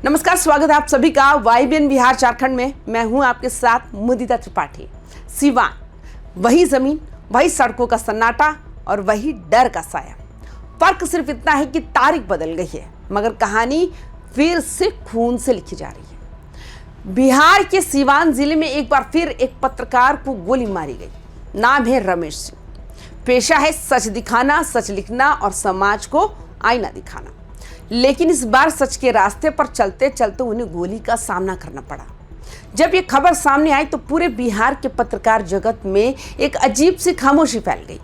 नमस्कार, स्वागत है आप सभी का YBN बिहार झारखंड में। मैं हूं आपके साथ मुदिता त्रिपाठी। सिवान, वही जमीन, वही सड़कों का सन्नाटा और वही डर का साया। फर्क सिर्फ इतना है कि तारीख बदल गई है, मगर कहानी फिर से खून से लिखी जा रही है। बिहार के सिवान जिले में एक बार फिर एक पत्रकार को गोली मारी गई। नाम है रमेश सिंह। पेशा है सच दिखाना, सच लिखना और समाज को आईना दिखाना। लेकिन इस बार सच के रास्ते पर चलते चलते उन्हें गोली का सामना करना पड़ा। जब ये खबर सामने आई तो पूरे बिहार के पत्रकार जगत में एक अजीब सी खामोशी फैल गई।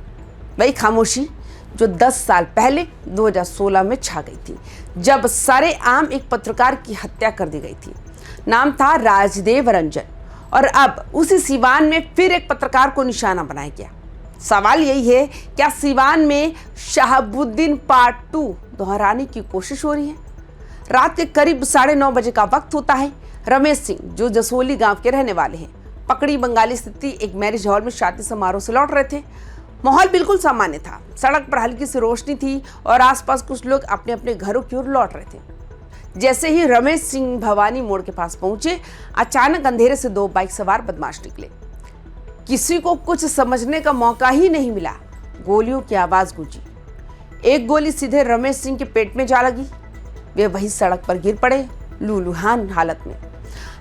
वही खामोशी जो 10 साल पहले 2016 में छा गई थी, जब सरेआम एक पत्रकार की हत्या कर दी गई थी। नाम था राजदेव रंजन, और अब उसी सिवान में फिर एक पत्रकार को निशाना बनाया गया। सवाल यही है, क्या सिवान में शहाबुद्दीन पार्ट 2 दोहराने की कोशिश हो रही है? रात के करीब 9:30 बजे का वक्त होता है। रमेश सिंह, जो जसोली गांव के रहने वाले हैं, पकड़ी बंगाली स्थित एक मैरिज हॉल में शादी समारोह से लौट रहे थे। माहौल बिल्कुल सामान्य था। सड़क पर हल्की सी रोशनी थी और आसपास कुछ लोग अपने अपने घरों की ओर लौट रहे थे। जैसे ही रमेश सिंह भवानी मोड़ के पास पहुंचे, अचानक अंधेरे से 2 बाइक सवार बदमाश निकले। किसी को कुछ समझने का मौका ही नहीं मिला। गोलियों की आवाज गूंजी। एक गोली सीधे रमेश सिंह के पेट में जा लगी। वे वही सड़क पर गिर पड़े, लूलूहान हालत में।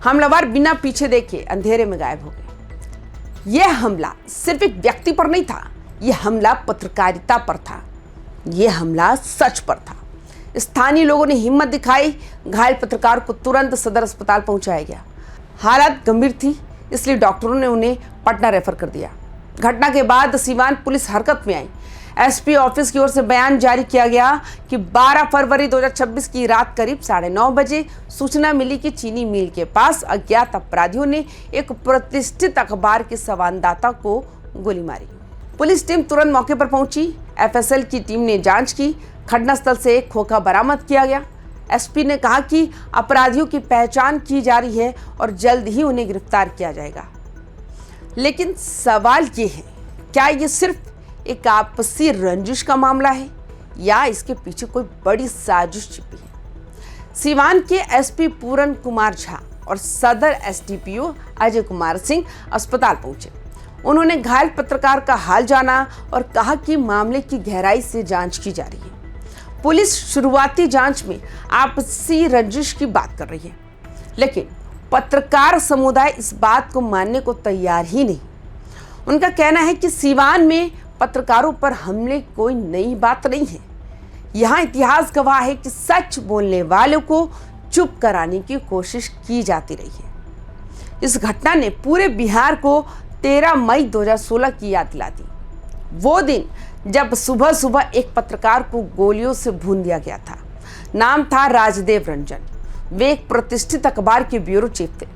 हमलावर बिना पीछे देखे अंधेरे में गायब हो गए। यह हमला सिर्फ एक व्यक्ति पर नहीं था, यह हमला पत्रकारिता पर था। यह हमला सच पर था। स्थानीय लोगों ने हिम्मत दिखाई। घायल पत्रकार को तुरंत सदर अस्पताल पहुंचाया गया। हालत गंभीर थी, इसलिए डॉक्टरों ने उन्हें पटना रेफर कर दिया। घटना के बाद सिवान पुलिस हरकत में आई। एसपी ऑफिस की ओर से बयान जारी किया गया कि 12 फरवरी 2026 की रात करीब 9:30 बजे सूचना मिली कि चीनी मिल के पास अज्ञात अपराधियों ने एक प्रतिष्ठित अखबार के संवाददाता को गोली मारी। पुलिस टीम तुरंत मौके पर पहुंची। FSL की टीम ने जांच की। घटनास्थल से एक खोखा बरामद किया गया। एसपी ने कहा कि अपराधियों की पहचान की जा रही है और जल्द ही उन्हें गिरफ्तार किया जाएगा। लेकिन सवाल ये है, क्या ये सिर्फ एक आपसी रंजिश का मामला है या इसके पीछे कोई बड़ी साजिश छिपी है? सिवान के एसपी पूरन कुमार झा और सदर SDPO अजय कुमार सिंह अस्पताल पहुंचे। उन्होंने घायल पत्रकार का हाल जाना और कहा कि मामले की गहराई से जांच की जा रही है। पुलिस शुरुआती जांच में आपसी रंजिश की बात कर रही है, लेकिन पत्रकार समुदाय इस बात को मानने को तैयार ही नहीं। उनका कहना है कि सिवान में पत्रकारों पर हमले कोई नई बात नहीं है। यहाँ इतिहास गवाह है कि सच बोलने वालों को चुप कराने की कोशिश की जाती रही है। इस घटना ने पूरे बिहार को 13 मई 2016 की याद दिला दी। वो दिन जब सुबह सुबह एक पत्रकार को गोलियों से भून दिया गया था। नाम था राजदेव रंजन। वे एक प्रतिष्ठित अखबार के ब्यूरो चीफ थे।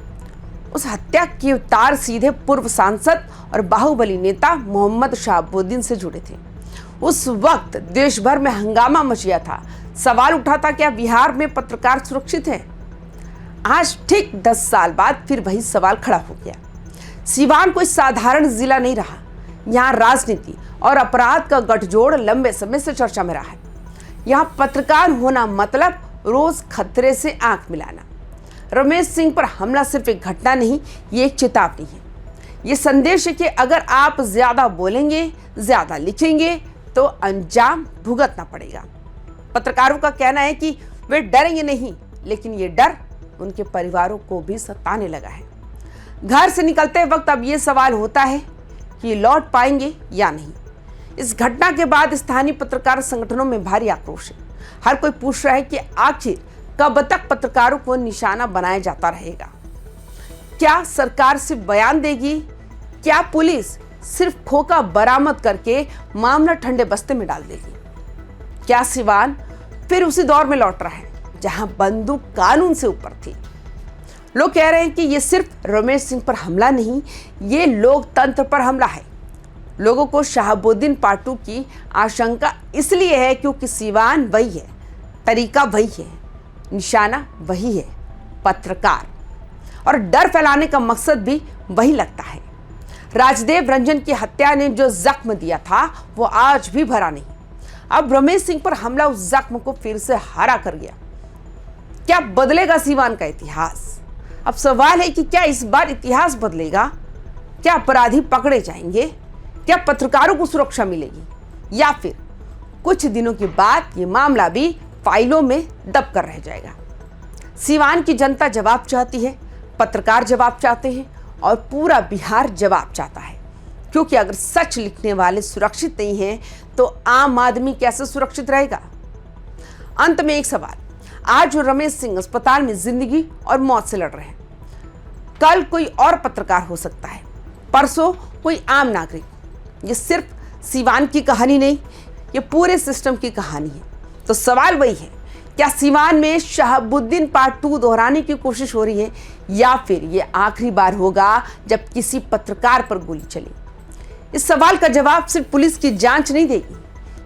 उस हत्या के तार सीधे पूर्व सांसद और बाहुबली नेता मोहम्मद शहाबुद्दीन से जुड़े थे। उस वक्त देश भर में हंगामा मच गया था। सवाल उठा था, क्या बिहार में पत्रकार सुरक्षित है? आज ठीक 10 साल बाद फिर वही सवाल खड़ा हो गया। सिवान कोई साधारण जिला नहीं रहा। यहाँ राजनीति और अपराध का गठजोड़ लंबे समय से चर्चा में रहा है। यहाँ पत्रकार होना मतलब रोज खतरे से आंख मिलाना। रमेश सिंह पर हमला सिर्फ एक घटना नहीं, ये एक चेतावनी है। ये संदेश है कि अगर आप ज्यादा बोलेंगे, ज्यादा लिखेंगे तो अंजाम भुगतना पड़ेगा। पत्रकारों का कहना है कि वे डरेंगे नहीं, लेकिन ये डर उनके परिवारों को भी सताने लगा है। घर से निकलते वक्त अब ये सवाल होता है कि लौट पाएंगे या नहीं। इस घटना के बाद स्थानीय पत्रकार संगठनों में भारी आक्रोश है। हर कोई पूछ रहा है कि आखिर कब तक पत्रकारों को निशाना बनाया जाता रहेगा? क्या सरकार सिर्फ बयान देगी? क्या पुलिस सिर्फ खोखा बरामद करके मामला ठंडे बस्ते में डाल देगी? क्या सिवान फिर उसी दौर में लौट रहा है जहां बंदूक कानून से ऊपर थी? लोग कह रहे हैं कि ये सिर्फ रमेश सिंह पर हमला नहीं, ये लोकतंत्र पर हमला है। लोगों को शहाबुद्दीन पार्ट 2 की आशंका इसलिए है क्योंकि सिवान वही है, तरीका वही है, निशाना वही है, पत्रकार। और डर फैलाने का मकसद भी वही लगता है। राजदेव रंजन की हत्या ने जो जख्म दिया था वो आज भी भरा नहीं। अब रमेश सिंह पर हमला उस जख्म को फिर से हरा कर गया। क्या बदलेगा सीवान का इतिहास? अब सवाल है कि क्या इस बार इतिहास बदलेगा? क्या अपराधी पकड़े जाएंगे? क्या पत्रकारों को सुरक्षा मिलेगी? या फिर कुछ दिनों के बाद ये मामला भी फाइलों में दब कर रह जाएगा? सीवान की जनता जवाब चाहती है, पत्रकार जवाब चाहते हैं और पूरा बिहार जवाब चाहता है। क्योंकि अगर सच लिखने वाले सुरक्षित नहीं हैं तो आम आदमी कैसे सुरक्षित रहेगा? अंत में एक सवाल, आज जो रमेश सिंह अस्पताल में जिंदगी और मौत से लड़ रहे हैं, कल कोई और पत्रकार हो सकता है, परसों कोई आम नागरिक। ये सिर्फ सीवान की कहानी नहीं, ये पूरे सिस्टम की कहानी है। तो सवाल वही है, क्या सीवान में शहाबुद्दीन पार्ट 2 दोहराने की कोशिश हो रही है या फिर ये आखिरी बार होगा जब किसी पत्रकार पर गोली चली? इस सवाल का जवाब सिर्फ पुलिस की जांच नहीं देगी,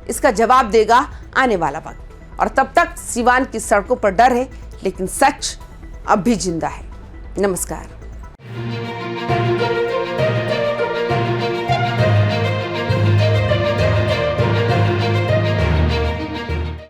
इसका जवाब देगा आने वाला वक्त। और तब तक सीवान की सड़कों पर डर है, लेकिन सच अब भी जिंदा है। नमस्कार।